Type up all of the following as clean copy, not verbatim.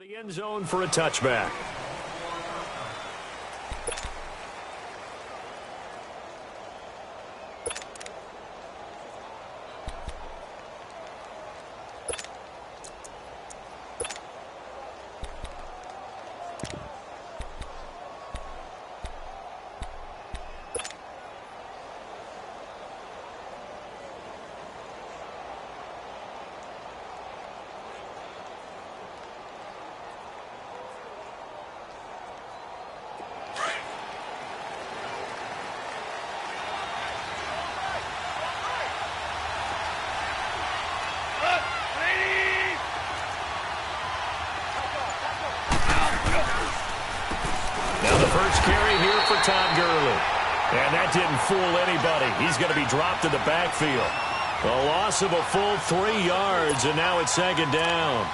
The end zone for a touchback. First carry here for Todd Gurley. And that didn't fool anybody. He's going to be dropped in the backfield. A loss of a full 3 yards, and now it's second down.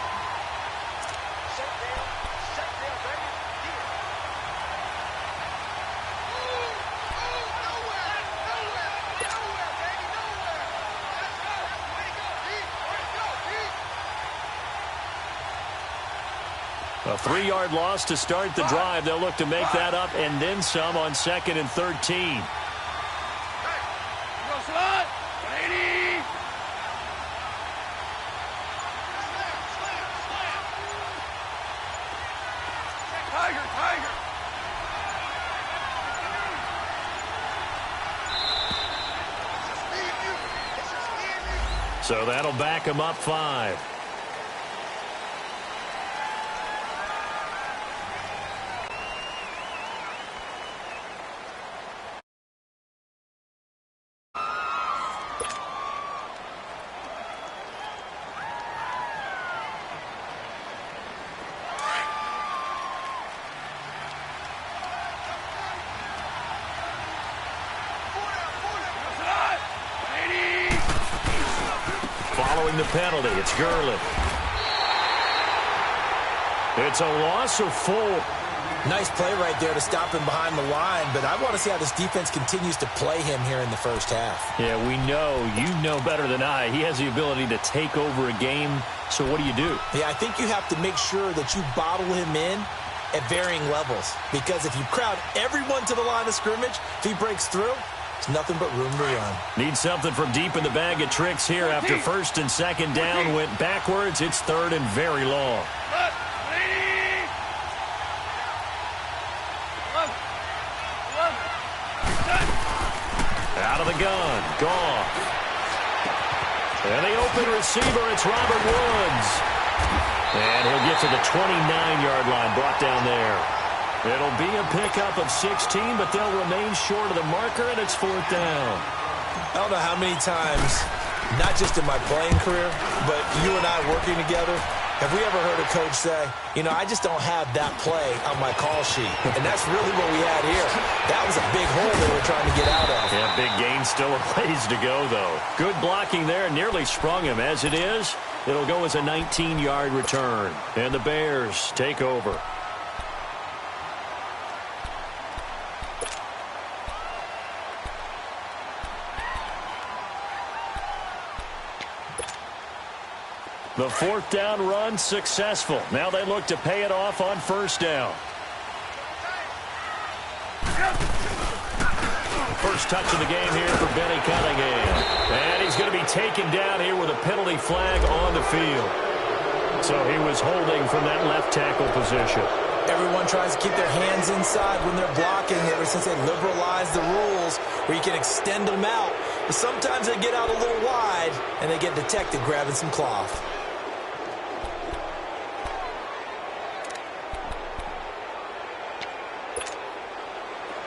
A 3-yard loss to start the drive. They'll look to make that up and then some on 2nd and 13. So that'll back him up 5. Following the penalty, it's Gurley. It's a loss of 4. Nice play right there to stop him behind the line, but I want to see how this defense continues to play him here in the first half. Yeah, we know. You know better than I. He has the ability to take over a game, so what do you do? Yeah, I think you have to make sure that you bottle him in at varying levels, because if you crowd everyone to the line of scrimmage, if he breaks through, it's nothing but room to run. Need something from deep in the bag of tricks here after 1st and 2nd down. Went backwards. It's 3rd and very long. Out of the gun. Goff. And the open receiver, it's Robert Woods. And he'll get to the 29-yard line, brought down there. It'll be a pickup of 16, but they'll remain short of the marker, and it's 4th down. I don't know how many times, not just in my playing career, but you and I working together, have we ever heard a coach say, you know, I just don't have that play on my call sheet. And that's really what we had here. That was a big hole they were trying to get out of. Yeah, big gain, still a ways to go, though. Good blocking there, nearly sprung him. As it is, it'll go as a 19-yard return. And the Bears take over. The 4th down run successful. Now they look to pay it off on 1st down. First touch of the game here for Benny Cunningham. And he's going to be taken down here with a penalty flag on the field. So he was holding from that left tackle position. Everyone tries to keep their hands inside when they're blocking ever since they liberalized the rules where you can extend them out. But sometimes they get out a little wide and they get detected grabbing some cloth.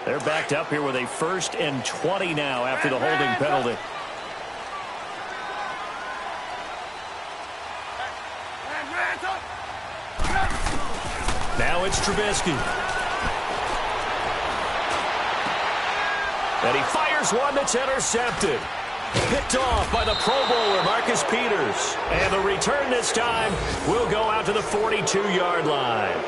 They're backed up here with a 1st and 20 now after the holding penalty. Now it's Trubisky. And he fires one that's intercepted. Picked off by the Pro Bowler, Marcus Peters. And the return this time will go out to the 42-yard line.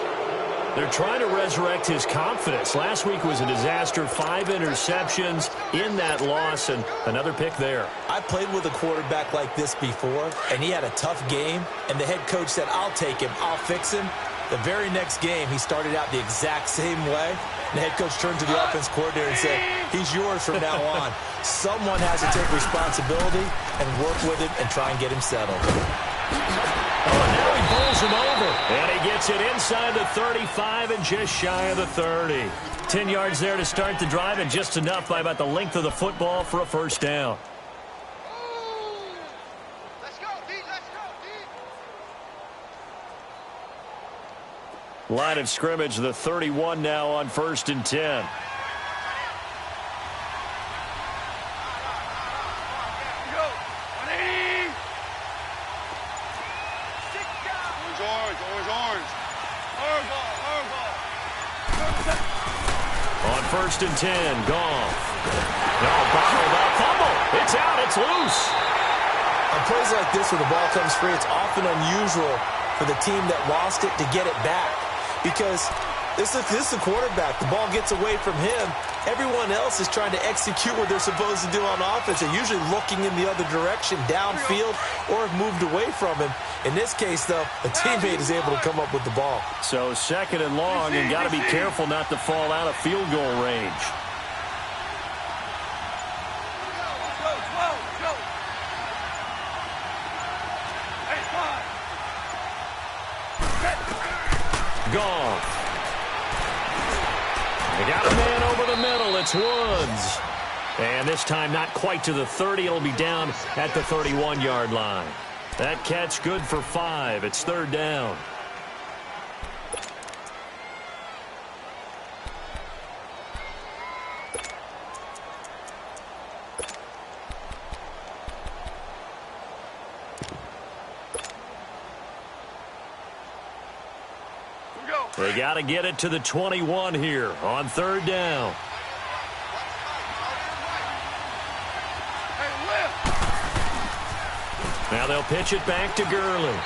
They're trying to resurrect his confidence. Last week was a disaster. 5 interceptions in that loss, and another pick there. I played with a quarterback like this before, and he had a tough game, and the head coach said, I'll take him, I'll fix him. The very next game, he started out the exact same way. The head coach turned to the offense coordinator and said, he's yours from now on. Someone has to take responsibility and work with him and try and get him settled. Oh, now he bowls him over. And he gets it inside the 35 and just shy of the 30. 10 yards there to start the drive, and just enough by about the length of the football for a first down. Line of scrimmage, the 31 now on 1st and 10. On 1st and 10, Goff. No, bottled up, fumble. It's out, it's loose. On plays like this where the ball comes free, it's often unusual for the team that lost it to get it back. Because this is the quarterback. The ball gets away from him. Everyone else is trying to execute what they're supposed to do on offense. They're usually looking in the other direction, downfield, or have moved away from him. In this case, though, a teammate is able to come up with the ball. So 2nd and long, and got to be careful not to fall out of field goal range. Goff. They got a man over the middle. It's Woods. And this time not quite to the 30. It'll be down at the 31-yard line. That catch good for 5. It's 3rd down. They got to get it to the 21 here on 3rd down. Now they'll pitch it back to Gurley.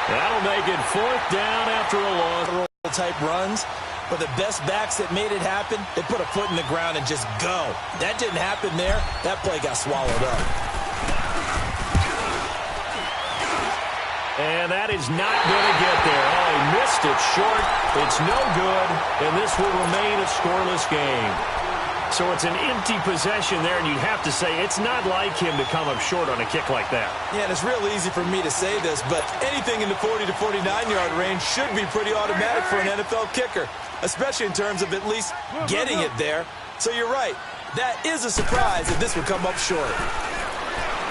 That'll make it 4th down after a long type runs. But the best backs that made it happen, they put a foot in the ground and just go. That didn't happen there. That play got swallowed up. And that is not going to get there. Oh, he missed it short. It's no good, and this will remain a scoreless game. So it's an empty possession there, and you'd have to say it's not like him to come up short on a kick like that. Yeah, and it's real easy for me to say this, but anything in the 40 to 49-yard range should be pretty automatic for an NFL kicker, especially in terms of at least getting it there. So you're right. That is a surprise if this would come up short.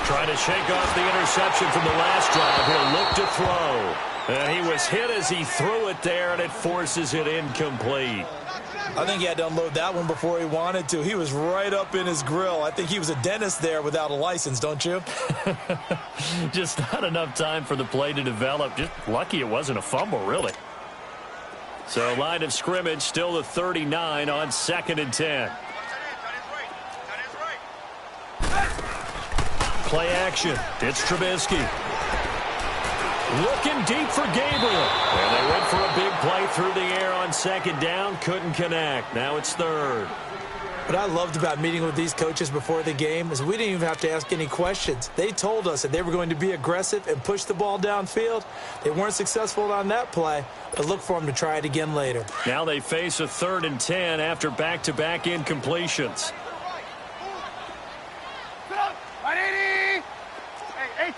Trying to shake off the interception from the last drive. He'll look to throw. And he was hit as he threw it there, and it forces it incomplete. I think he had to unload that one before he wanted to. He was right up in his grill. I think he was a dentist there without a license, don't you? Just not enough time for the play to develop. Just lucky it wasn't a fumble, really. So line of scrimmage still the 39 on 2nd and 10. Play action. It's Trubisky. Looking deep for Gabriel. And they went for a big play through the air on 2nd down. Couldn't connect. Now it's 3rd. What I loved about meeting with these coaches before the game is we didn't even have to ask any questions. They told us that they were going to be aggressive and push the ball downfield. They weren't successful on that play, but look for them to try it again later. Now they face a 3rd and 10 after back-to-back incompletions.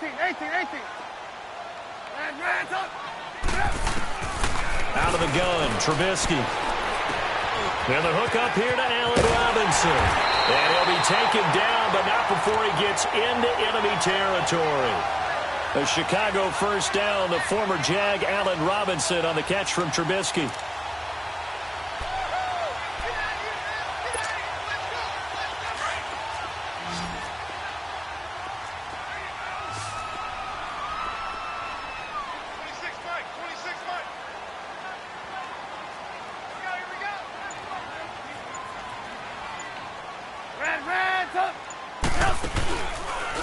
18. Out of the gun, Trubisky. And the hook up here to Allen Robinson. And he'll be taken down, but not before he gets into enemy territory. A Chicago first down, the former Jag Allen Robinson on the catch from Trubisky.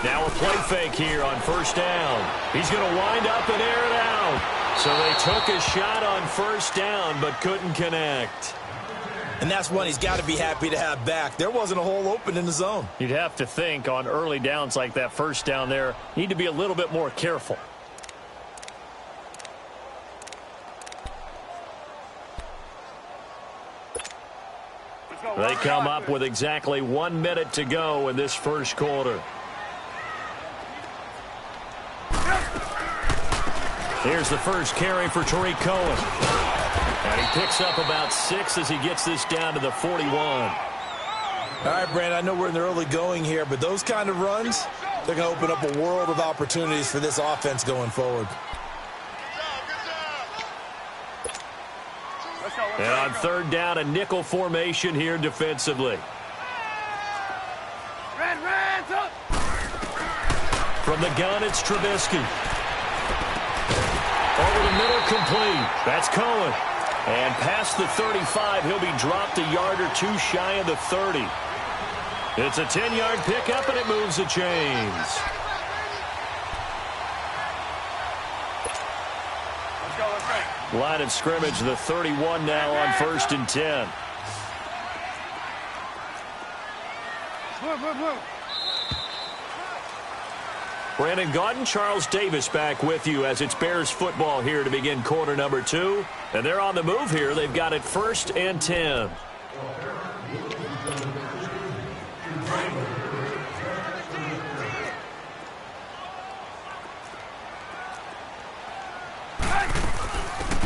Now a play fake here on 1st down. He's going to wind up and air it out. So they took a shot on 1st down but couldn't connect. And that's one he's got to be happy to have back. There wasn't a hole open in the zone. You'd have to think on early downs like that 1st down there, need to be a little bit more careful. They come up with exactly 1 minute to go in this first quarter. Here's the first carry for Tariq Cohen. And he picks up about 6 as he gets this down to the 41. All right, Brandon, I know we're in the early going here, but those kind of runs, they're going to open up a world of opportunities for this offense going forward. And on third down, a nickel formation here defensively. From the gun, it's Trubisky. Over the middle, complete. That's Cohen. And past the 35, he'll be dropped a yard or two shy of the 30. It's a 10-yard pickup, and it moves the chains. Line of scrimmage, the 31 now on 1st and 10. Brandon Gaudin, Charles Davis back with you as it's Bears football here to begin quarter number 2. And they're on the move here. They've got it 1st and 10.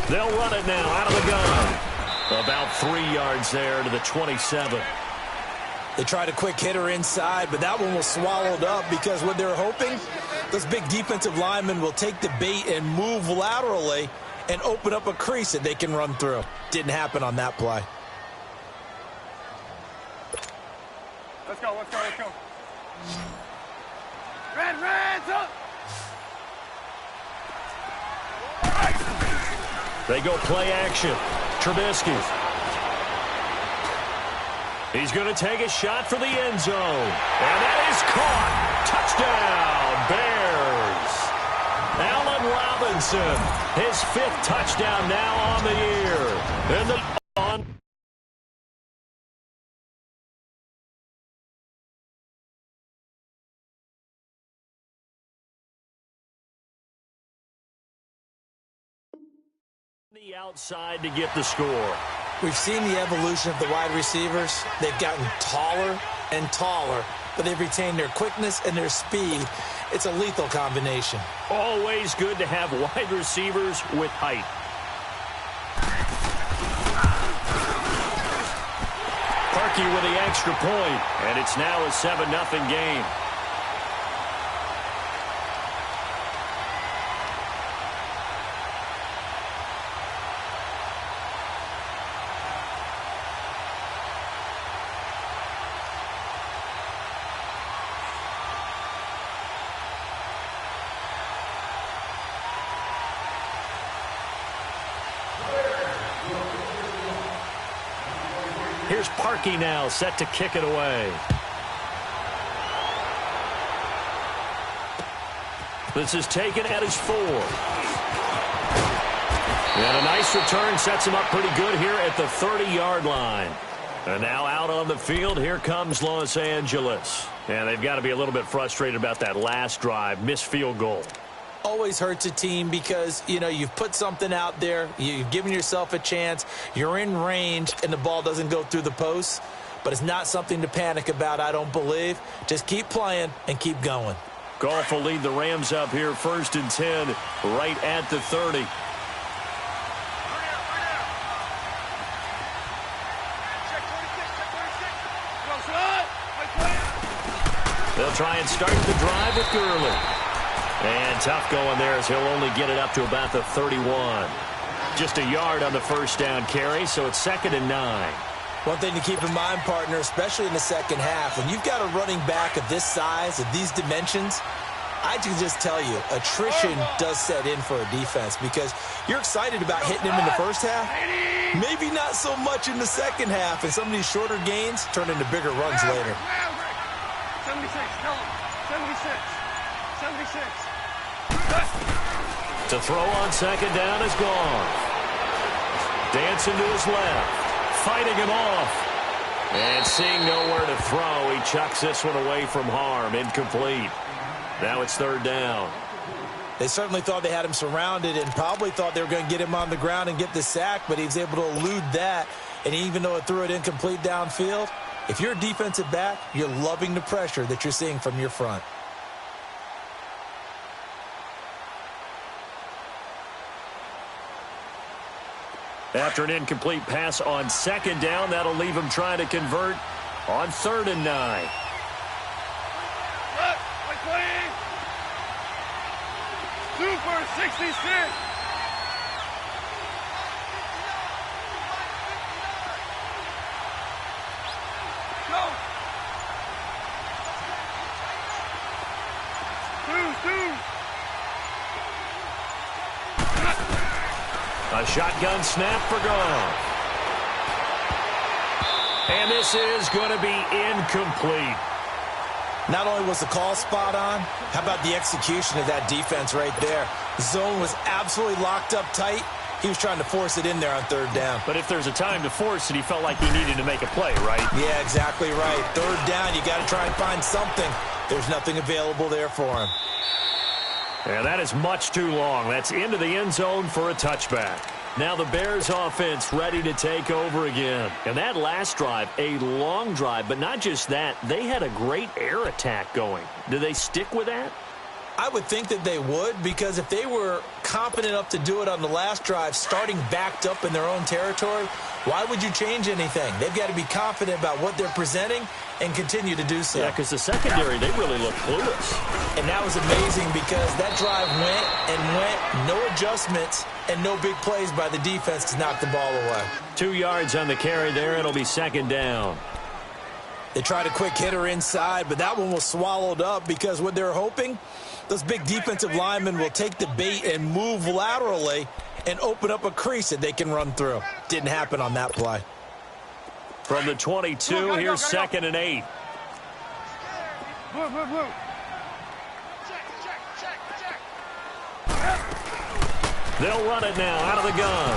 They'll run it now out of the gun. About 3 yards there to the 27. They tried a quick hitter inside, but that one was swallowed up because what they're hoping, those big defensive linemen will take the bait and move laterally and open up a crease that they can run through. Didn't happen on that play. Let's go, let's go, let's go. Reds up! They go play action. Trubisky. He's going to take a shot for the end zone. And that is caught. Touchdown, Bears. Allen Robinson, his 5th touchdown now on the year. And the the outside to get the score. We've seen the evolution of the wide receivers. They've gotten taller and taller, but they've retained their quickness and their speed. It's a lethal combination. Always good to have wide receivers with height. Parkey with the extra point, and it's now a 7-0 game. Here's Parkey now, set to kick it away. This is taken at his 4. And a nice return sets him up pretty good here at the 30-yard line. And now out on the field, here comes Los Angeles. And they've got to be a little bit frustrated about that last drive, missed field goal. Always hurts a team because, you know, you've put something out there, you've given yourself a chance, you're in range, and the ball doesn't go through the posts. But it's not something to panic about, I don't believe. Just keep playing and keep going. Goff will lead the Rams up here 1st and 10, right at the 30. They'll try and start the drive with Gurley. And tough going there as he'll only get it up to about the 31. Just a yard on the first down carry, so it's 2nd and 9. One thing to keep in mind, partner, especially in the second half, when you've got a running back of this size, of these dimensions, I can just tell you, attrition does set in for a defense because you're excited about hitting him in the first half. Maybe not so much in the second half, and some of these shorter gains turn into bigger runs later. 76, tell him. 76. 76. To throw on 2nd down is gone. Dancing to his left. Fighting him off. And seeing nowhere to throw, he chucks this one away from harm. Incomplete. Now it's 3rd down. They certainly thought they had him surrounded and probably thought they were going to get him on the ground and get the sack, but he was able to elude that. And even though it threw it incomplete downfield, if you're a defensive back, you're loving the pressure that you're seeing from your front. After an incomplete pass on second down, that'll leave him trying to convert on 3rd and 9. Super 66. Go. Two. A shotgun snap for Goff. And this is going to be incomplete. Not only was the call spot on, how about the execution of that defense right there? The zone was absolutely locked up tight. He was trying to force it in there on 3rd down. But if there's a time to force it, he felt like he needed to make a play, right? Yeah, exactly right. 3rd down, you got to try and find something. There's nothing available there for him. Yeah, that is much too long. That's into the end zone for a touchback. Now the Bears offense ready to take over again. And that last drive, a long drive, but not just that. They had a great air attack going. Do they stick with that? I would think that they would, because if they were confident enough to do it on the last drive, starting backed up in their own territory, why would you change anything? They've got to be confident about what they're presenting and continue to do so. Yeah, because the secondary, they really look clueless. And that was amazing because that drive went, no adjustments, and no big plays by the defense to knock the ball away. 2 yards on the carry there. It'll be 2nd down. They tried a quick hitter inside, but that one was swallowed up because what they're hoping, those big defensive linemen will take the bait and move laterally and open up a crease that they can run through. Didn't happen on that play. From the 22, here's 2nd and 8. Blue. They'll run it now out of the gun.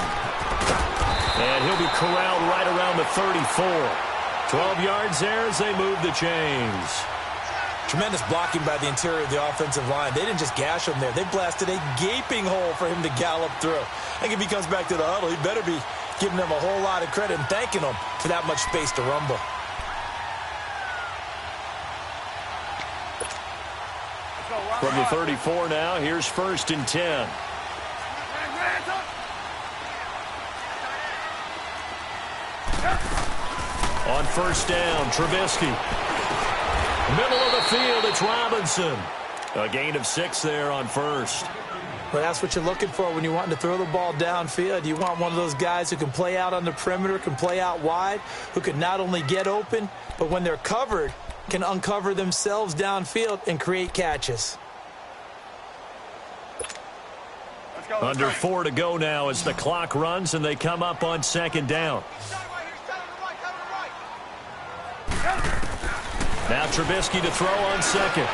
And he'll be corralled right around the 34. 12 yards there as they move the chains. Tremendous blocking by the interior of the offensive line. They didn't just gash him there. They blasted a gaping hole for him to gallop through. I think if he comes back to the huddle, he better be giving them a whole lot of credit and thanking them for that much space to rumble. From the 34 now, here's 1st and 10. On 1st down, Trubisky. Middle of the field, it's Robinson. A gain of 6 there on 1st. Well, that's what you're looking for when you want to throw the ball downfield. You want one of those guys who can play out on the perimeter, can play out wide, who can not only get open, but when they're covered, can uncover themselves downfield and create catches. Under 4 to go now as the clock runs and they come up on 2nd down. Now Trubisky to throw on 2nd.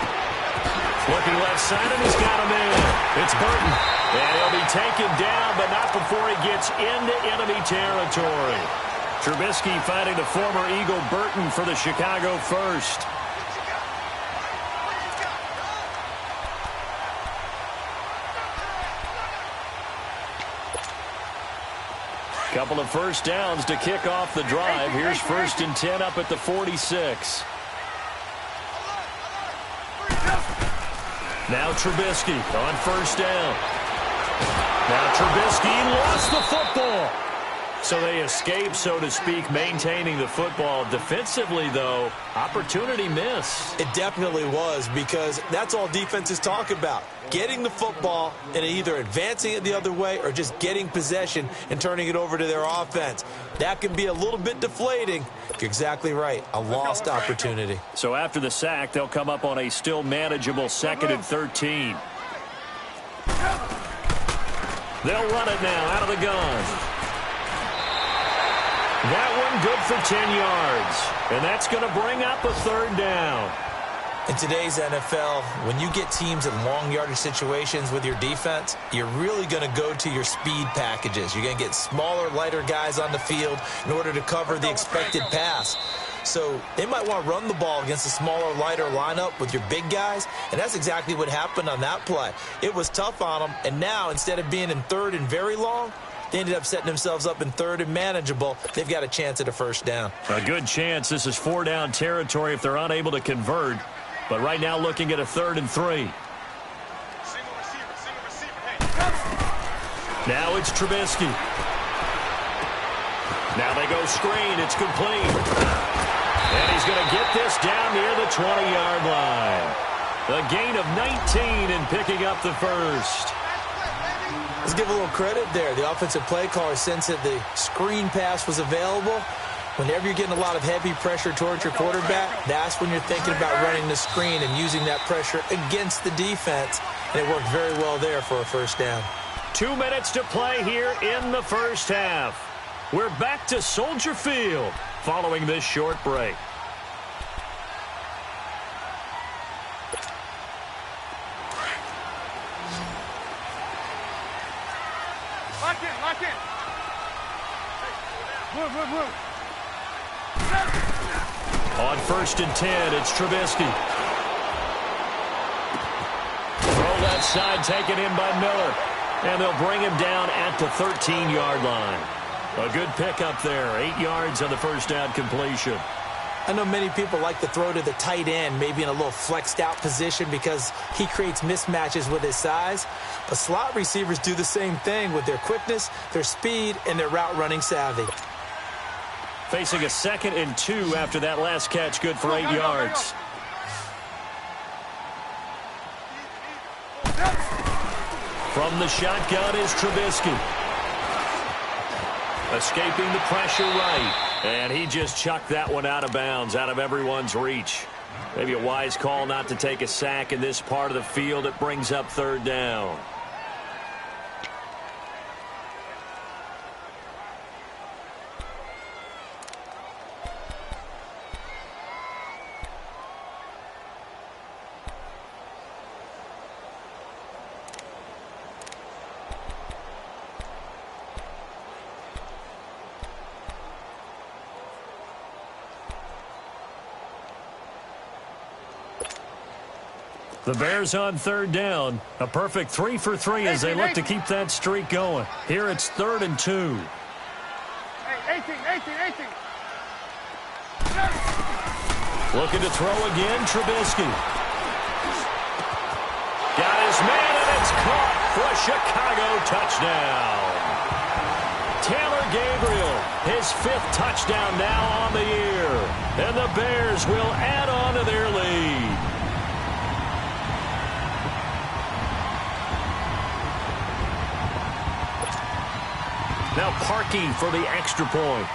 Looking left side, and he's got him in. It's Burton. And he'll be taken down, but not before he gets into enemy territory. Trubisky finding the former Eagle Burton for the Chicago first. Couple of 1st downs to kick off the drive. Here's 1st and 10 up at the 46. Now Trubisky on 1st down. Now Trubisky lost the football. So they escape, so to speak, maintaining the football. Defensively, though, opportunity miss. It definitely was, because that's all defenses talk about. Getting the football and either advancing it the other way or just getting possession and turning it over to their offense. That can be a little bit deflating. You're exactly right. A lost opportunity. So after the sack, they'll come up on a still manageable 2nd and 13. They'll run it now out of the gun. That one good for 10 yards. And that's going to bring up a 3rd down. In today's NFL, when you get teams in long yardage situations with your defense, you're really going to go to your speed packages. You're going to get smaller, lighter guys on the field in order to cover the expected pass. So they might want to run the ball against a smaller, lighter lineup with your big guys, and that's exactly what happened on that play. It was tough on them, and now instead of being in 3rd and very long, They ended up setting themselves up in third and manageable. They've got a chance at a first down. A good chance. This is 4-down territory if they're unable to convert. But right now looking at a 3rd and 3. Single receiver. Hey. Now it's Trubisky. Now they go screen. It's complete. And he's going to get this down near the 20-yard line. A gain of 19 and picking up the first. Let's give a little credit there. The offensive play caller sensed that the screen pass was available. Whenever you're getting a lot of heavy pressure towards your quarterback, that's when you're thinking about running the screen and using that pressure against the defense. And it worked very well there for a first down. 2 minutes to play here in the first half. We're back to Soldier Field following this short break. Lock in. Move. On 1st and 10, it's Trubisky. Throw left side, taken in by Miller. And they'll bring him down at the 13-yard line. A good pickup there. 8 yards on the first down completion. I know many people like to throw to the tight end, maybe in a little flexed out position because he creates mismatches with his size. But slot receivers do the same thing with their quickness, their speed, and their route running savvy. Facing a 2nd and 2 after that last catch, good for 8 yards. From the shotgun is Trubisky. Escaping the pressure right. And he just chucked that one out of bounds, out of everyone's reach. Maybe a wise call not to take a sack in this part of the field. It brings up 3rd down. The Bears on 3rd down. A perfect 3 for 3 as they look to keep that streak going. Here it's 3rd and 2. Hey, 18. Looking to throw again, Trubisky. Got his man, and it's caught for a Chicago touchdown. Taylor Gabriel, his 5th touchdown now on the year. And the Bears will add on to their lead. Now Parkey for the extra point.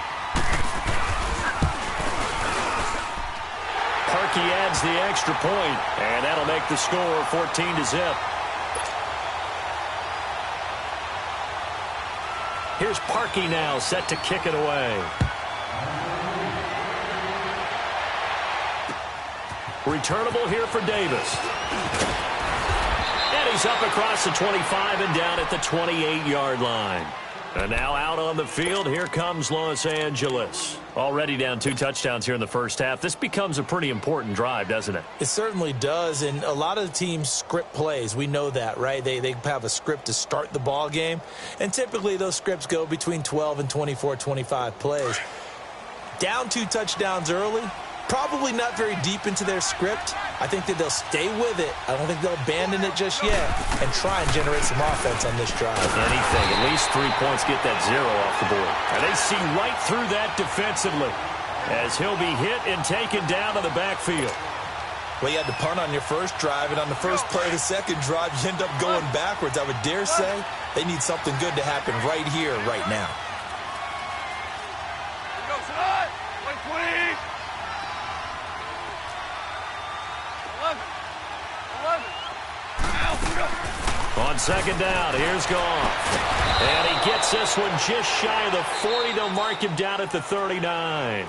Parkey adds the extra point, and that'll make the score 14-0. Here's Parkey now set to kick it away. Returnable here for Davis. And he's up across the 25 and down at the 28-yard line. And now out on the field, here comes Los Angeles. Already down 2 touchdowns here in the first half. This becomes a pretty important drive, doesn't it? It certainly does, and a lot of the teams script plays. We know that, right? They have a script to start the ball game, and typically those scripts go between 12 and 24, 25 plays. Down 2 touchdowns early, probably not very deep into their script. I think that they'll stay with it. I don't think they'll abandon it just yet and try and generate some offense on this drive. Anything, at least 3 points, get that 0 off the board. And they see right through that defensively as he'll be hit and taken down to the backfield. Well, you had to punt on your first drive, and on the first play of the second drive, you end up going backwards. I would dare say they need something good to happen right here, right now. Go, son! 120! 11. On 2nd down, here's Goff. And he gets this one just shy of the 40. They'll mark him down at the 39.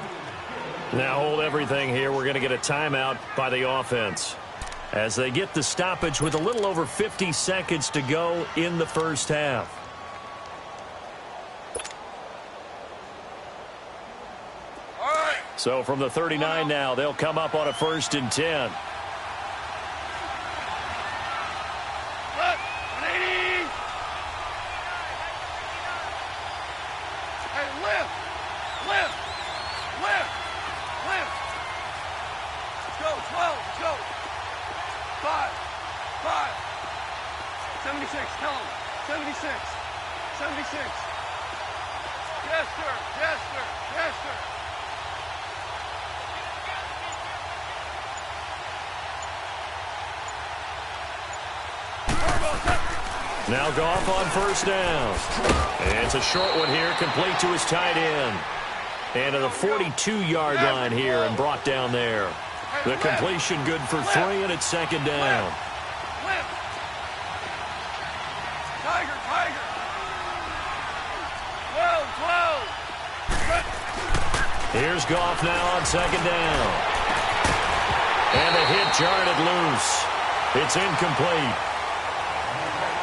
Now hold everything here. We're going to get a timeout by the offense as they get the stoppage with a little over 50 seconds to go in the first half. All right. So from the 39 now, they'll come up on a 1st and 10. Look, 180. 5. 76, tell him. 76. 76. Yes, sir. Yes, sir. Yes, sir. Now Goff on first down. And it's a short one here, complete to his tight end. And to the 42-yard line here and brought down there. The completion good for 3, and it's second down. Tiger. 12. Here's Goff now on second down. And the hit jarred it loose. It's incomplete.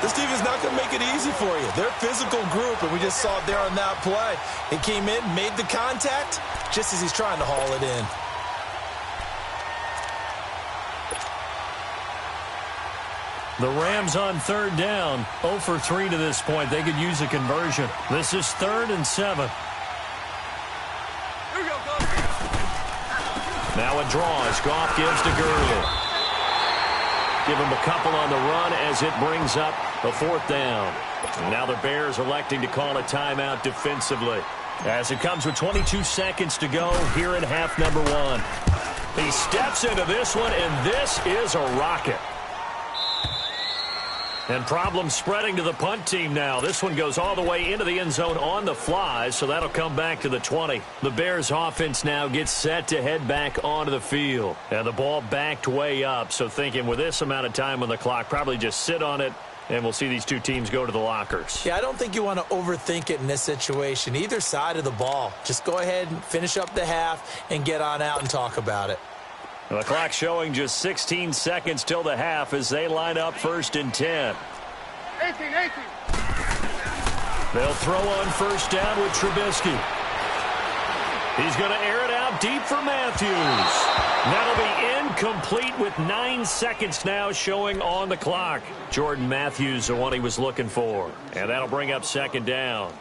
This defense is not going to make it easy for you. They're a physical group, and we just saw it there on that play. He came in, made the contact, just as he's trying to haul it in. The Rams on third down, 0 for 3 to this point. They could use a conversion. This is 3rd and 7. Here we go, Goff. Now a draw as Goff gives to Gurley. Give him a couple on the run as it brings up a 4th down. And now the Bears electing to call a timeout defensively. As it comes with 22 seconds to go here in half number 1. He steps into this one, and this is a rocket. And problems spreading to the punt team now. This one goes all the way into the end zone on the fly, so that'll come back to the 20. The Bears offense now gets set to head back onto the field. And the ball backed way up, so thinking with this amount of time on the clock, probably just sit on it, and we'll see these two teams go to the lockers. Yeah, I don't think you want to overthink it in this situation. Either side of the ball. Just go ahead and finish up the half and get on out and talk about it. The clock showing just 16 seconds till the half as they line up 1st and 10. 18. They'll throw on first down with Trubisky. He's going to air it out deep for Matthews. That'll be incomplete with 9 seconds now showing on the clock. Jordan Matthews, the one he was looking for. And that'll bring up second down.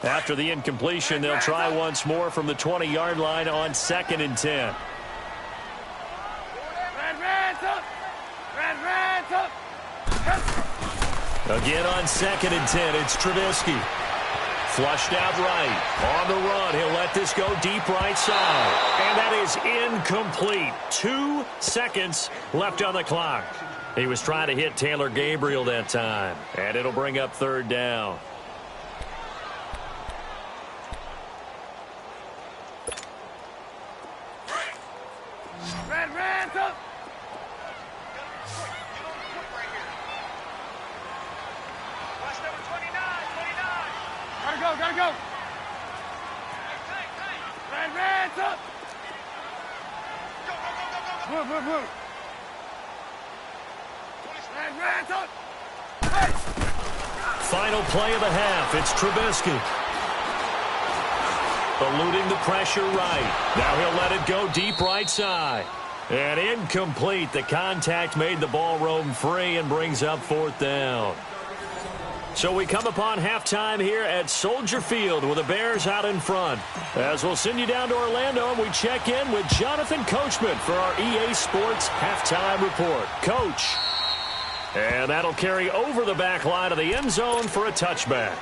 After the incompletion, they'll try once more from the 20-yard line on 2nd and 10. Again on 2nd and 10, it's Trubisky. Flushed out right. On the run, he'll let this go deep right side. And that is incomplete. 2 seconds left on the clock. He was trying to hit Taylor Gabriel that time. And it'll bring up 3rd down. Gotta go. Reds up. Move. Reds up. Final play of the half. It's Trubisky. Eluding the pressure right. Now he'll let it go deep right side. And incomplete. The contact made the ball roam free and brings up 4th down. So we come upon halftime here at Soldier Field with the Bears out in front. As we'll send you down to Orlando, and we check in with Jonathan Coachman for our EA Sports Halftime Report. Coach. And that'll carry over the back line of the end zone for a touchback.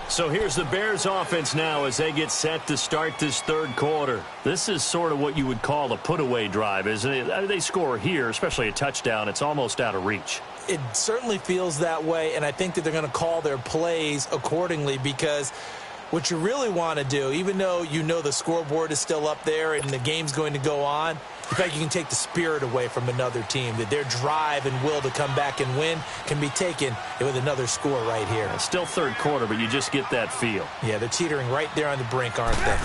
So here's the Bears offense now as they get set to start this 3rd quarter. This is sort of what you would call a put-away drive, isn't it? They score here, especially a touchdown. It's almost out of reach. It certainly feels that way, and I think that they're going to call their plays accordingly because what you really want to do, even though you know the scoreboard is still up there and the game's going to go on, in fact, you can take the spirit away from another team, that their drive and will to come back and win can be taken with another score right here. It's still 3rd quarter, but you just get that feel. Yeah, they're teetering right there on the brink, aren't they?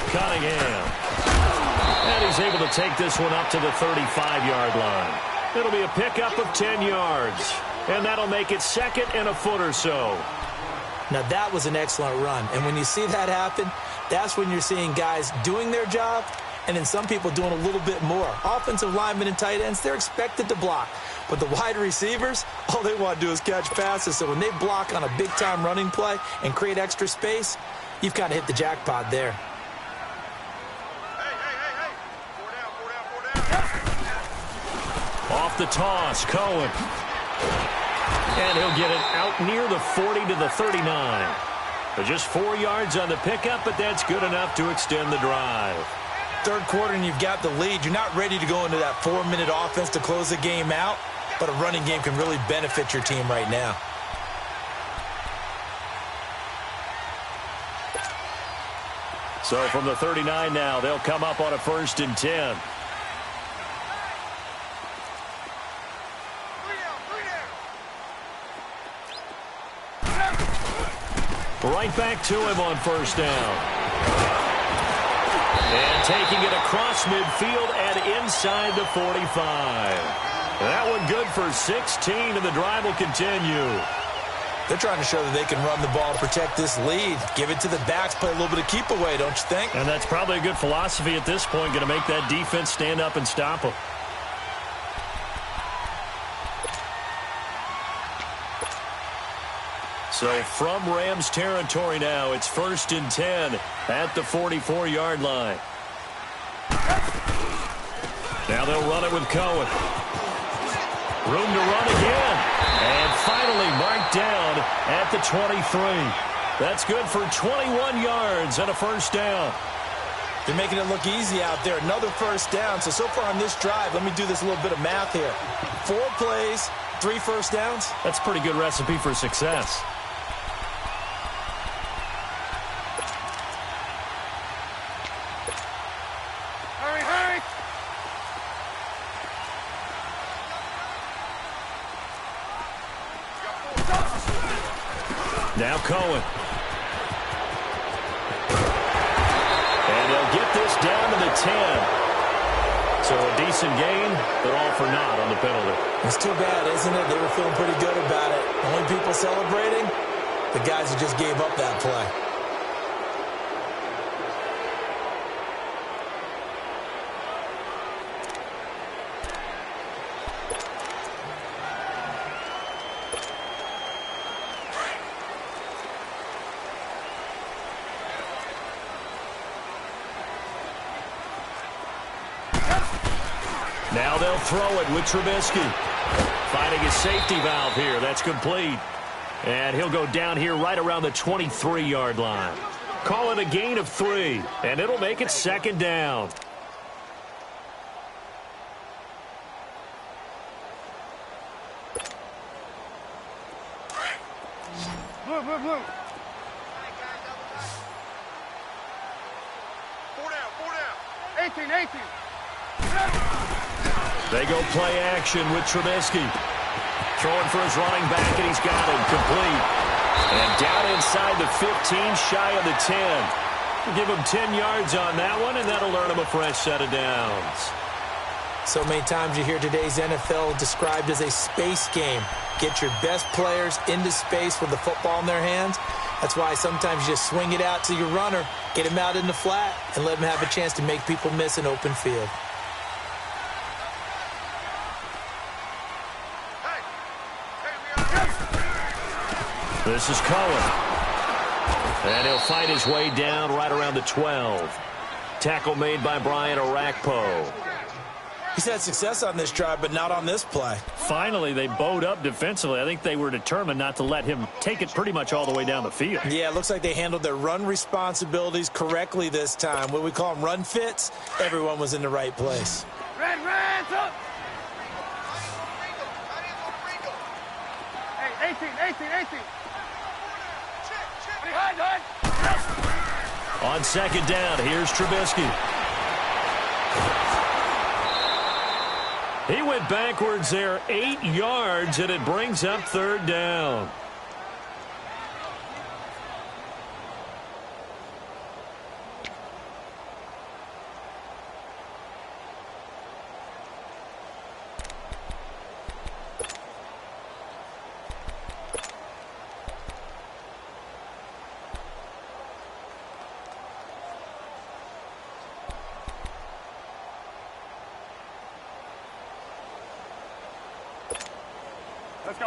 Cunningham. And he's able to take this one up to the 35-yard line. It'll be a pickup of 10 yards. And that'll make it 2nd and a foot or so. Now, that was an excellent run. And when you see that happen, that's when you're seeing guys doing their job and then some people doing a little bit more. Offensive linemen and tight ends, they're expected to block. But the wide receivers, all they want to do is catch passes. So when they block on a big-time running play and create extra space, you've kind of hit the jackpot there. Hey. 4 down. Off the toss, Cohen. And he'll get it out near the 40 to the 39. But just 4 yards on the pickup, but that's good enough to extend the drive. Third quarter and you've got the lead. You're not ready to go into that 4-minute offense to close the game out, but a running game can really benefit your team right now. So from the 39 now, they'll come up on a 1st and 10. Right back to him on 1st down. And taking it across midfield and inside the 45. That one good for 16, and the drive will continue. They're trying to show that they can run the ball, protect this lead, give it to the backs, play a little bit of keep away, don't you think? And that's probably a good philosophy at this point, going to make that defense stand up and stop them. So from Rams territory now, it's 1st and 10 at the 44-yard line. Now they'll run it with Cohen. Room to run again. And finally marked down at the 23. That's good for 21 yards and a 1st down. They're making it look easy out there. Another 1st down. So far on this drive, let me do this little bit of math here. 4 plays, 3 1st downs. That's a pretty good recipe for success. Hurry. Now Cohen. And they'll get this down to the 10. So a decent gain, but all for naught on the penalty. It's too bad, isn't it? They were feeling pretty good about it. Only people celebrating, the guys who just gave up that play. Now they'll throw it with Trubisky. Finding his safety valve here. That's complete. And he'll go down here right around the 23-yard line. Call it a gain of 3, and it'll make it 2nd down. Blue. 4 down. 18. They go play action with Trubisky. Throwing for his running back, and he's got him complete. And down inside the 15, shy of the 10. Give him 10 yards on that one, and that'll earn him a fresh set of downs. So many times you hear today's NFL described as a space game. Get your best players into space with the football in their hands. That's why sometimes you just swing it out to your runner, get him out in the flat, and let him have a chance to make people miss an open field. This is Cohen. And he'll fight his way down right around the 12. Tackle made by Brian Orakpo. He's had success on this drive, but not on this play. Finally, they bowed up defensively. I think they were determined not to let him take it pretty much all the way down the field. Yeah, it looks like they handled their run responsibilities correctly this time. What we call them run fits, everyone was in the right place. Red, up. Hey, 18. Behind. On 2nd down, here's Trubisky. He went backwards there 8 yards, and it brings up 3rd down.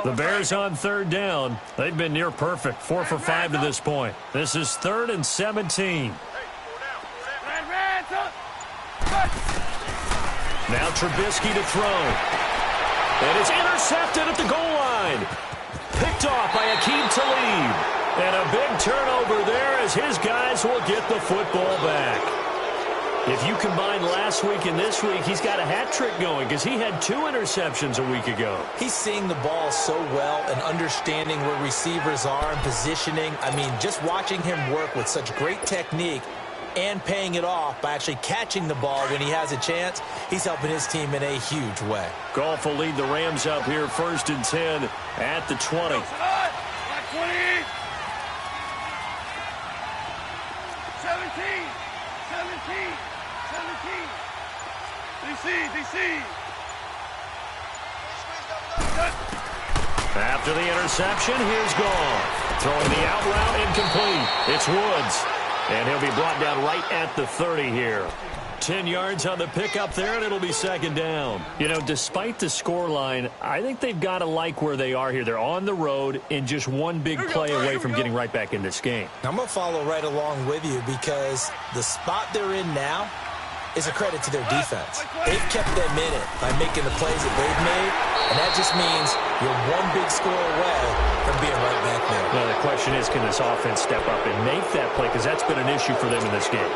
The Bears on third down. They've been near perfect, 4 for 5 to this point. This is 3rd and 17. Now Trubisky to throw. And it's intercepted at the goal line. Picked off by Aqib Talib. And a big turnover there as his guys will get the football back. If you combine last week and this week, he's got a hat trick going because he had 2 interceptions a week ago. He's seeing the ball so well and understanding where receivers are and positioning. I mean, just watching him work with such great technique and paying it off by actually catching the ball when he has a chance, he's helping his team in a huge way. Goff will lead the Rams up here 1st and 10 at the 20. 17. DC. After the interception, here's Goff. Throwing the out route incomplete. It's Woods. And he'll be brought down right at the 30 here. 10 yards on the pickup there, and it'll be 2nd down. You know, despite the scoreline, I think they've got to like where they are here. They're on the road and just one big play away from getting right back in this game. I'm going to follow right along with you because the spot they're in now is a credit to their defense. They've kept them in it by making the plays that they've made, and that just means you're one big score away from being right back there. Now, the question is, can this offense step up and make that play? Because that's been an issue for them in this game.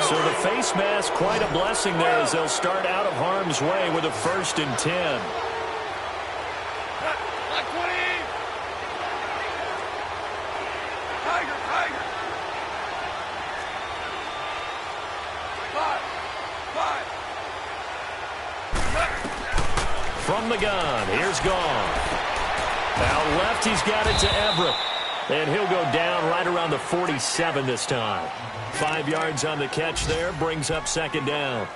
So the face mask, quite a blessing there as they'll start out of harm's way with a 1st and 10. From the gun, here's Goff. Out left, he's got it to Everett. And he'll go down right around the 47 this time. 5 yards on the catch there, brings up 2nd down.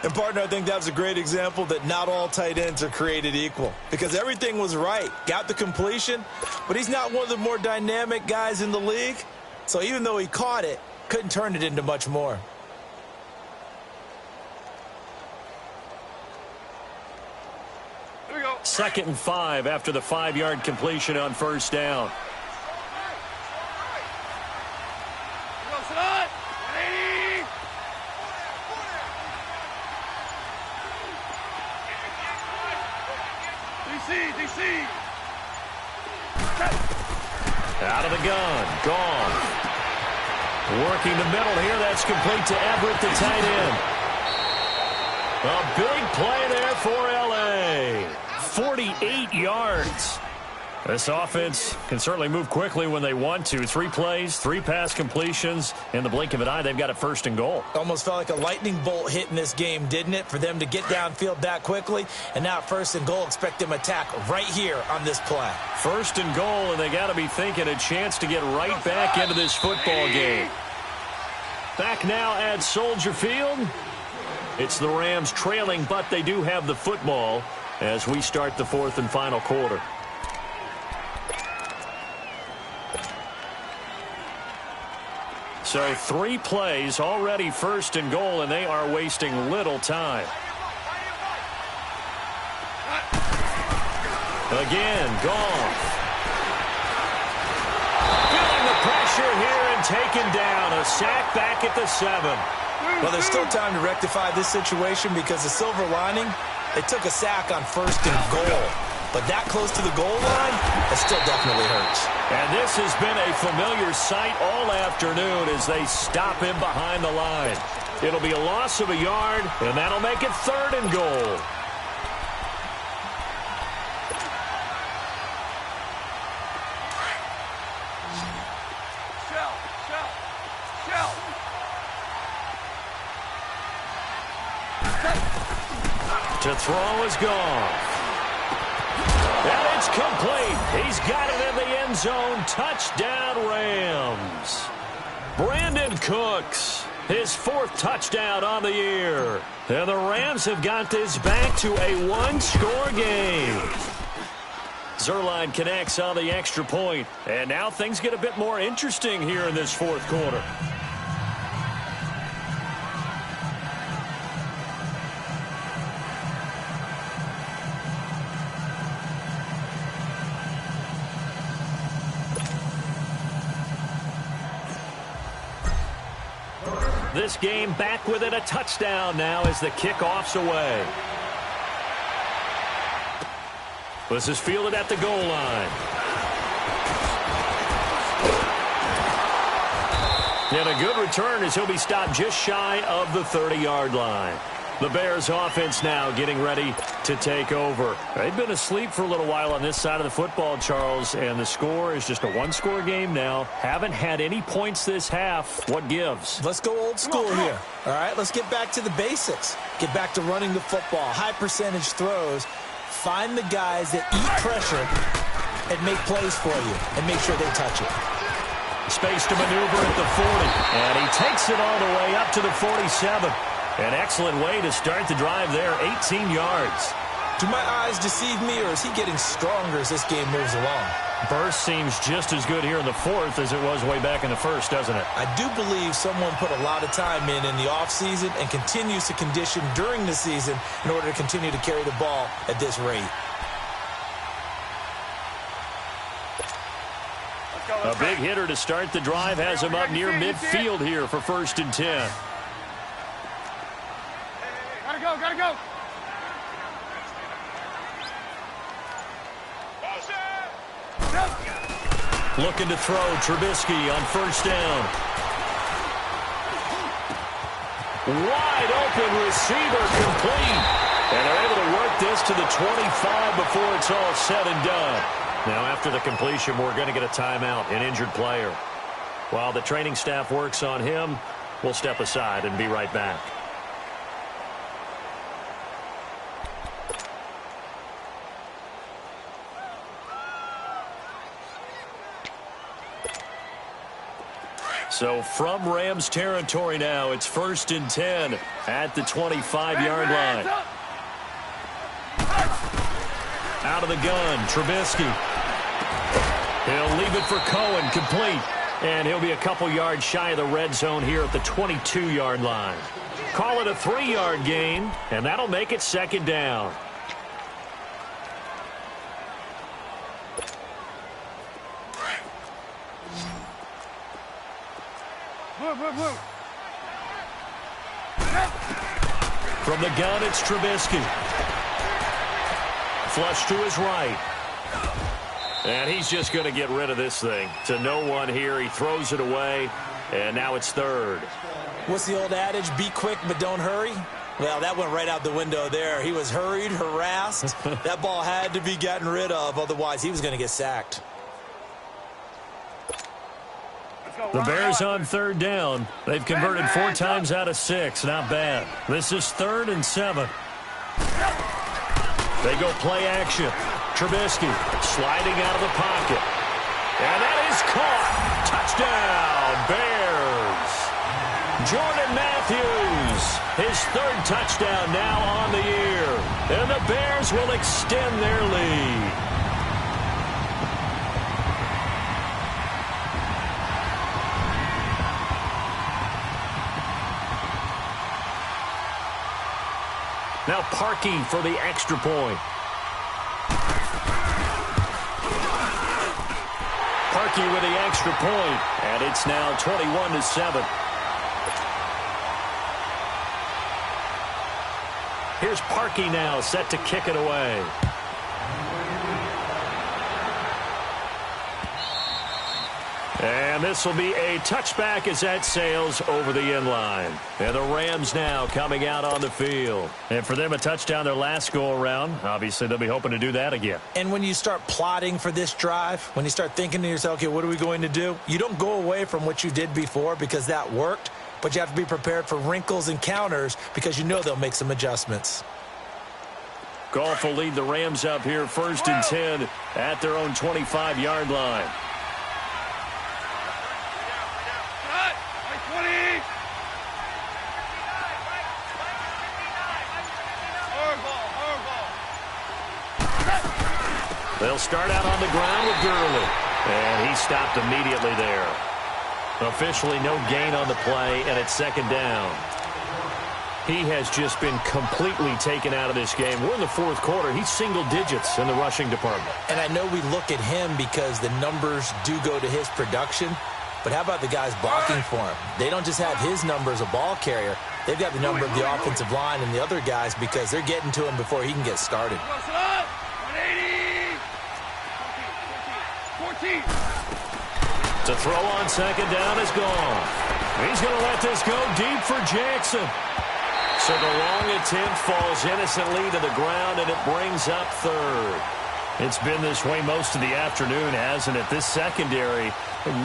And, partner, I think that was a great example that not all tight ends are created equal. Because everything was right. Got the completion, but he's not one of the more dynamic guys in the league. So even though he caught it, couldn't turn it into much more. Here we go. 2nd and 5 after the 5-yard completion on 1st down. DC. Out of the gun, Goff. Working the middle here, that's complete to Everett, the tight end. A big play there for L.A. 48 yards. This offense can certainly move quickly when they want to. 3 plays, 3 pass completions. In the blink of an eye, they've got a 1st and goal. Almost felt like a lightning bolt hit in this game, didn't it? For them to get downfield that quickly. And now 1st and goal, expect them to attack right here on this play. 1st and goal, and they got to be thinking a chance to get right back into this football game. Back now at Soldier Field. It's the Rams trailing, but they do have the football as we start the 4th and final quarter. So 3 plays, already 1st and goal, and they are wasting little time. Again, Goff. Feeling the pressure here and taken down. A sack back at the 7. Well, there's still time to rectify this situation because the silver lining, they took a sack on 1st and goal. But that close to the goal line, it still definitely hurts. And this has been a familiar sight all afternoon as they stop him behind the line. It'll be a loss of a yard, and that'll make it 3rd and goal. To throw is Goff. And it's complete. He's got it in the end zone. Touchdown, Rams. Brandon Cooks, his 4th touchdown on the year. And the Rams have got this back to a 1-score game. Zerline connects on the extra point. And now things get a bit more interesting here in this 4th quarter. This game back within a touchdown now as the kickoff's away. This is fielded at the goal line. And a good return as he'll be stopped just shy of the 30-yard line. The Bears offense now getting ready to take over. They've been asleep for a little while on this side of the football, Charles, and the score is just a one-score game now. Haven't had any points this half. What gives? Let's go old school here. All right, let's get back to the basics. Get back to running the football, high percentage throws. Find the guys that eat pressure and make plays for you and make sure they touch it. Space to maneuver at the 40. And he takes it all the way up to the 47. An excellent way to start the drive there, 18 yards. Do my eyes deceive me, or is he getting stronger as this game moves along? Burst seems just as good here in the fourth as it was way back in the first, doesn't it? I do believe someone put a lot of time in the offseason and continues to condition during the season in order to continue to carry the ball at this rate. A big hitter to start the drive has him up near midfield here for 1st and 10. Gotta go, gotta go. Looking to throw Trubisky on 1st down. Wide open receiver complete. And they're able to work this to the 25 before it's all said and done. Now after the completion, we're going to get a timeout, an injured player. While the training staff works on him, we'll step aside and be right back. So from Rams territory now, it's 1st and 10 at the 25-yard line. Out of the gun, Trubisky. He'll leave it for Cohen, complete. And he'll be a couple yards shy of the red zone here at the 22-yard line. Call it a 3-yard gain, and that'll make it 2nd down. From the gun, it's Trubisky. Flush to his right. And he's just going to get rid of this thing. To no one here. He throws it away, and now it's 3rd. What's the old adage? Be quick, but don't hurry. Well, that went right out the window there. He was hurried, harassed. That ball had to be gotten rid of. Otherwise, he was going to get sacked. The Bears on 3rd down. They've converted 4 times out of 6. Not bad. This is 3rd and 7. They go play action. Trubisky sliding out of the pocket. And that is caught. Touchdown, Bears. Jordan Matthews, his 3rd touchdown now on the year. And the Bears will extend their lead. Now Parkey for the extra point. Parkey with the extra point, and it's now 21-7. Here's Parkey now set to kick it away. And this will be a touchback as that sails over the end line. And the Rams now coming out on the field. And for them, a touchdown their last go-around. Obviously, they'll be hoping to do that again. And when you start plotting for this drive, when you start thinking to yourself, okay, what are we going to do? You don't go away from what you did before because that worked, but you have to be prepared for wrinkles and counters because you know they'll make some adjustments. Goff will lead the Rams up here 1st and 10 at their own 25-yard line. They'll start out on the ground with Gurley. And he stopped immediately there. Officially no gain on the play, and it's 2nd down. He has just been completely taken out of this game. We're in the 4th quarter. He's single digits in the rushing department. And I know we look at him because the numbers do go to his production, But how about the guys blocking for him? They don't just have his number as a ball carrier. They've got the number of the offensive line and the other guys because they're getting to him before he can get started. 14. To throw on second down is gone. He's going to let this go deep for Jackson. So the long attempt falls innocently to the ground, and it brings up third. It's been this way most of the afternoon, hasn't it? This secondary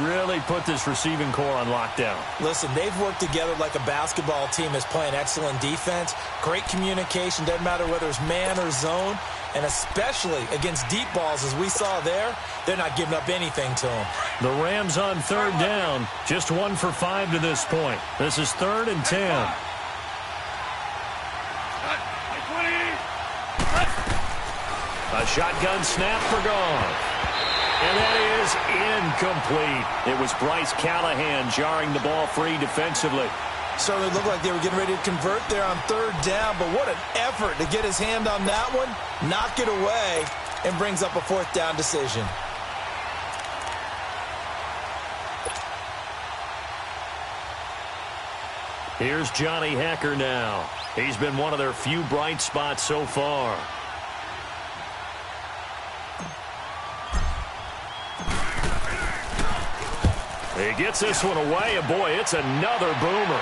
really put this receiving core on lockdown. Listen, they've worked together like a basketball team that's playing excellent defense. Great communication, doesn't matter whether it's man or zone. And especially against deep balls, as we saw there, they're not giving up anything to them. The Rams on third down, just 1 for 5 to this point. This is 3rd and 10. A shotgun snap for Goff. And that is incomplete. It was Bryce Callahan jarring the ball free defensively. Certainly looked like they were getting ready to convert there on third down, but what an effort to get his hand on that one, knock it away, and brings up a 4th down decision. Here's Johnny Hekker now. He's been one of their few bright spots so far. He gets this one away, and boy, it's another boomer.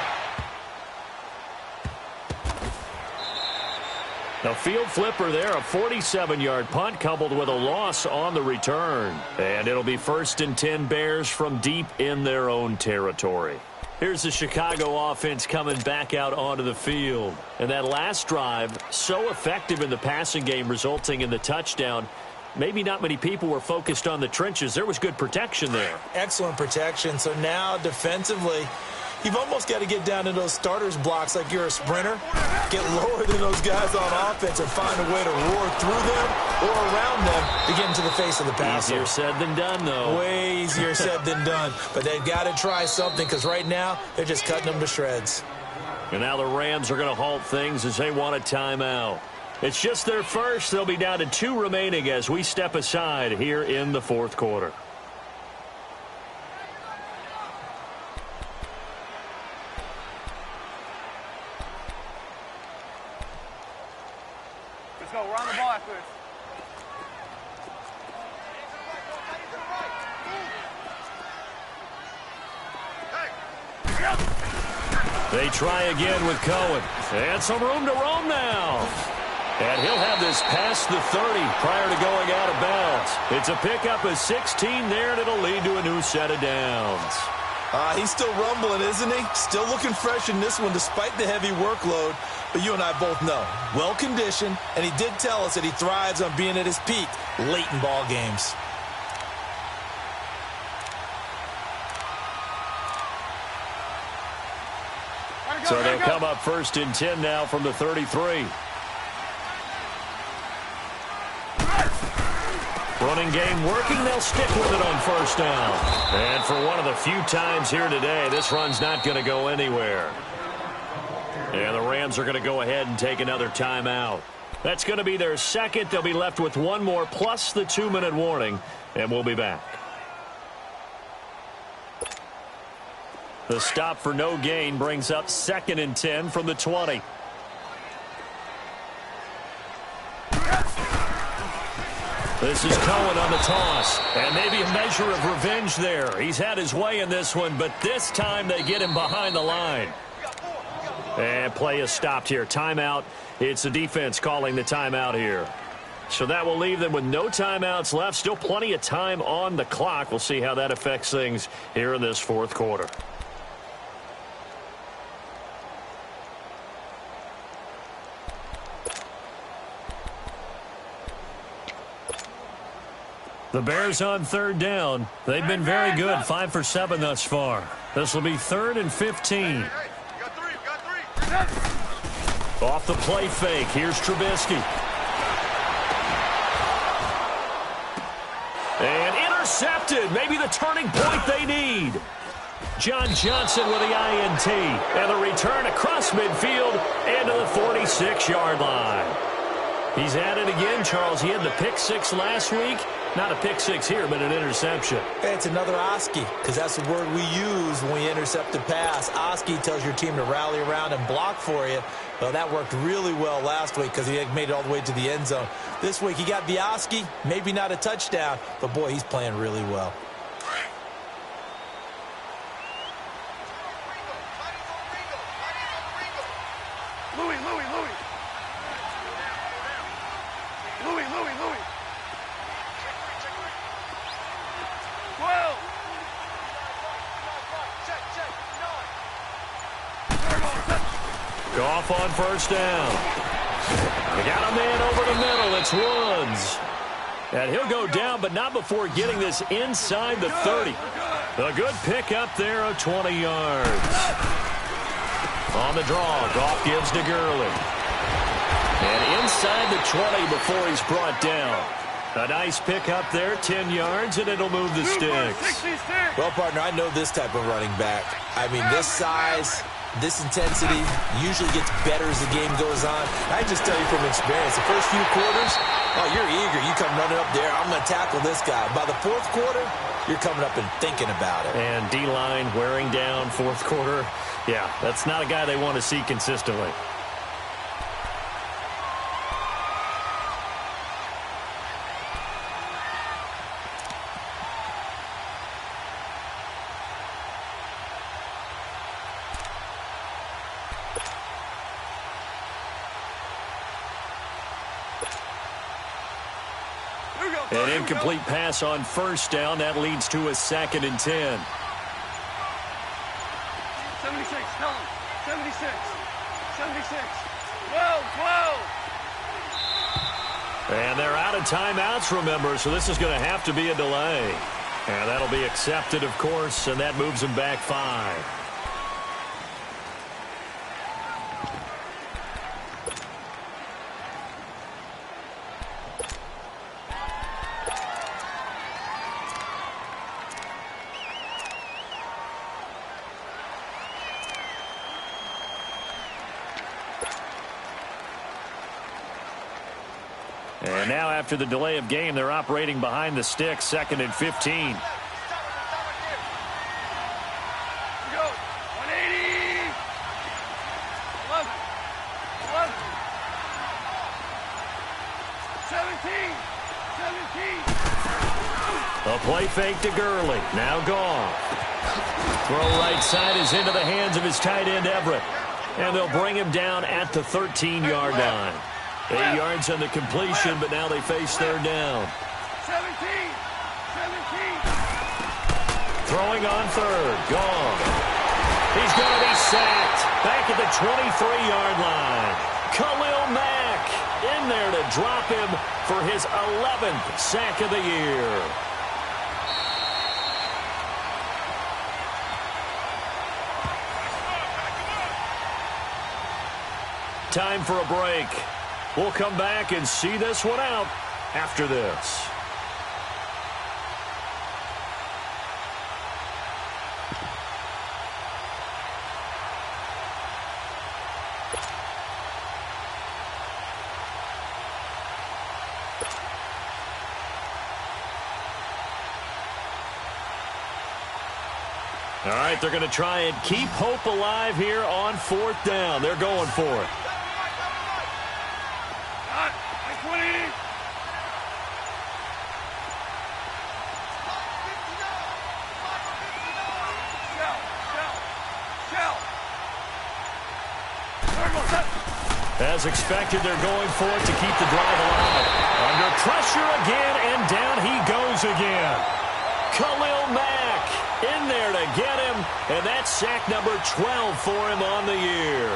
The field flipper there, a 47-yard punt coupled with a loss on the return. And it'll be 1st and 10 Bears from deep in their own territory. Here's the Chicago offense coming back out onto the field. And that last drive, so effective in the passing game, resulting in the touchdown. Maybe not many people were focused on the trenches. There was good protection there. Excellent protection. So now defensively, you've almost got to get down to those starters blocks like you're a sprinter. Get lower than those guys on offense and find a way to roar through them or around them to get into the face of the passer. Easier said than done, though. Way easier said than done. But they've got to try something because right now they're just cutting them to shreds. And now the Rams are going to halt things as they want a timeout. It's just their first. They'll be down to 2 remaining as we step aside here in the 4th quarter. Let's go. We're on the ball after this. They try again with Cohen. And some room to roam now. And he'll have this past the 30 prior to going out of bounds. It's a pickup of 16 there, and it'll lead to a new set of downs. He's still rumbling, isn't he? Still looking fresh in this one despite the heavy workload. But you and I both know, well-conditioned, and he did tell us that he thrives on being at his peak late in ball games. So they'll come up 1st and 10 now from the 33. Running game working. They'll stick with it on 1st down. And for one of the few times here today, this run's not going to go anywhere. And the Rams are going to go ahead and take another timeout. That's going to be their second. They'll be left with one more plus the 2-minute warning, and we'll be back. The stop for no gain brings up 2nd and 10 from the 20. This is Cohen on the toss, and maybe a measure of revenge there. He's had his way in this one, but this time they get him behind the line. And play is stopped here. Timeout. It's the defense calling the timeout here. So that will leave them with no timeouts left. Still plenty of time on the clock. We'll see how that affects things here in this 4th quarter. The Bears on 3rd down. They've been very good, 5 for 7 thus far. This will be 3rd and 15. Off the play fake, here's Trubisky. And intercepted, maybe the turning point they need. John Johnson with the INT. And the return across midfield and to the 46-yard line. He's at it again, Charles. He had the pick 6 last week. Not a pick six here, but an interception. Hey, it's another Oski, because that's the word we use when we intercept a pass. Oski tells your team to rally around and block for you. Well, that worked really well last week because he made it all the way to the end zone. This week he got the Oski, maybe not a touchdown, but boy, he's playing really well. Goff on first down. They got a man over the middle. It's Woods. And he'll go down, but not before getting this inside the 30. A good pick up there of 20 yards. On the draw, Goff gives to Gurley. And inside the 20 before he's brought down. A nice pick up there, 10 yards, and it'll move the sticks. Well, partner, I know this type of running back. I mean, this size, this intensity usually gets better as the game goes on. I just tell you from experience, the first few quarters, oh, you're eager. You come running up there, I'm going to tackle this guy. By the fourth quarter, you're coming up and thinking about it. And D-line wearing down fourth quarter. Yeah, that's not a guy they want to see consistently. An incomplete pass on first down. That leads to a 2nd and 10. 76, come. 76. 76. 12. And they're out of timeouts, remember, so this is going to have to be a delay. And that'll be accepted, of course, and that moves them back 5. And now after the delay of game, they're operating behind the sticks, 2nd and 15. Go. 180. 11. 11. 17. 17. A play fake to Gurley. Now Goff. Throw right side is into the hands of his tight end, Everett. And they'll bring him down at the 13-yard line. 8 yards on the completion, but now they face 3rd down. 17. 17. Throwing on 3rd. Gone. He's going to be sacked. Back at the 23-yard line. Khalil Mack in there to drop him for his 11th sack of the year. Time for a break. We'll come back and see this one out after this. All right, they're going to try and keep hope alive here on 4th down. They're going for it. As expected, they're going for it to keep the drive alive. Under pressure again, and down he goes again. Khalil Mack in there to get him, and that's sack number 12 for him on the year.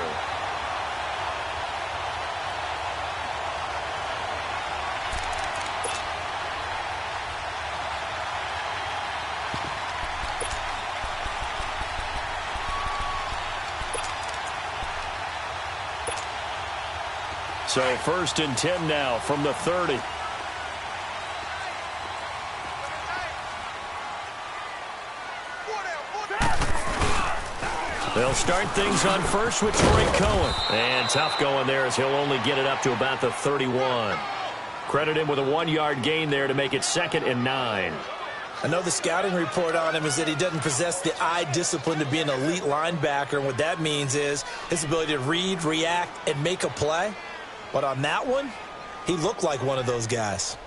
So 1st and 10 now from the 30. They'll start things on first with Troy Cohen. And tough going there as he'll only get it up to about the 31. Credit him with a 1-yard gain there to make it 2nd and 9. I know the scouting report on him is that he doesn't possess the eye discipline to be an elite linebacker. And what that means is his ability to read, react, and make a play. But on that one, he looked like one of those guys.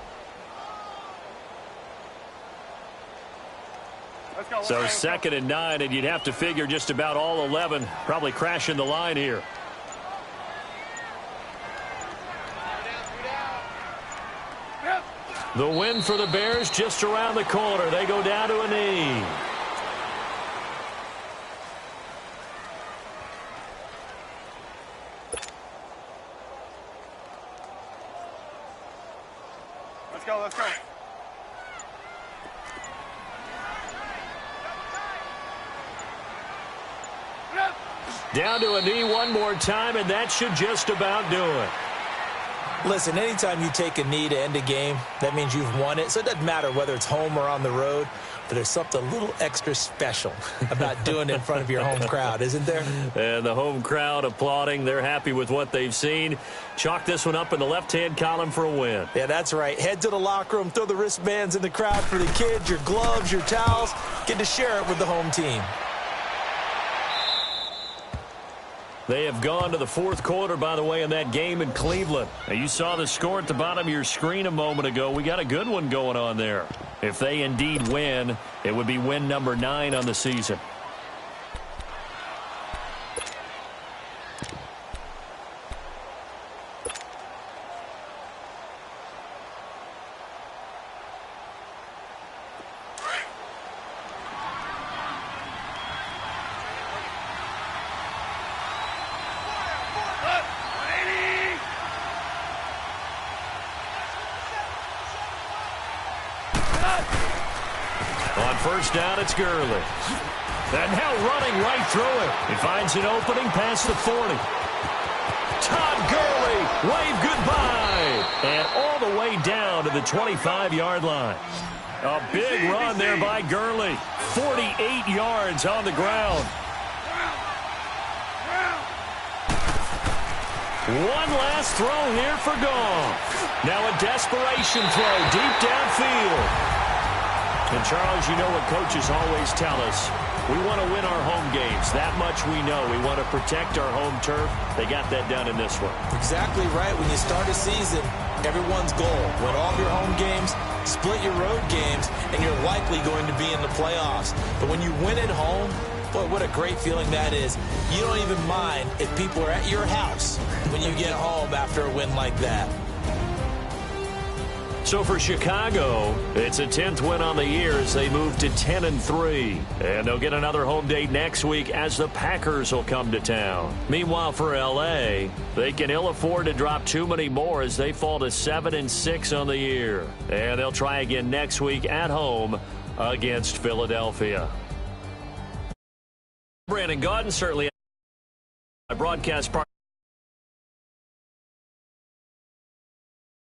So 2nd and 9, and you'd have to figure just about all 11 probably crashing the line here. The win for the Bears just around the corner. They go down to a knee. Let's go, let's go. Down to a knee one more time, and that should just about do it. Listen, anytime you take a knee to end a game, that means you've won it. So it doesn't matter whether it's home or on the road, but there's something a little extra special about doing it in front of your home crowd, isn't there? And the home crowd applauding. They're happy with what they've seen. Chalk this one up in the left-hand column for a win. Yeah, that's right. Head to the locker room, throw the wristbands in the crowd for the kids, your gloves, your towels. Get to share it with the home team. They have gone to the 4th quarter, by the way, in that game in Cleveland. Now, you saw the score at the bottom of your screen a moment ago. We got a good one going on there. If they indeed win, it would be win number 9 on the season. On first down, it's Gurley. And now running right through it. He finds an opening past the 40. Todd Gurley, wave goodbye. And all the way down to the 25-yard line. A big run there by Gurley. 48 yards on the ground. One last throw here for Goff. Now a desperation throw deep downfield. And, Charles, you know what coaches always tell us. We want to win our home games. That much we know. We want to protect our home turf. They got that done in this one. Exactly right. When you start a season, everyone's goal: win all of your home games, split your road games, and you're likely going to be in the playoffs. But when you win at home, boy, what a great feeling that is. You don't even mind if people are at your house when you get home after a win like that. So for Chicago, it's a 10th win on the year as they move to 10-3. And they'll get another home date next week as the Packers will come to town. Meanwhile, for L.A., they can ill afford to drop too many more as they fall to 7-6 on the year. And they'll try again next week at home against Philadelphia. Brandon Gaudin, certainly a broadcast partner.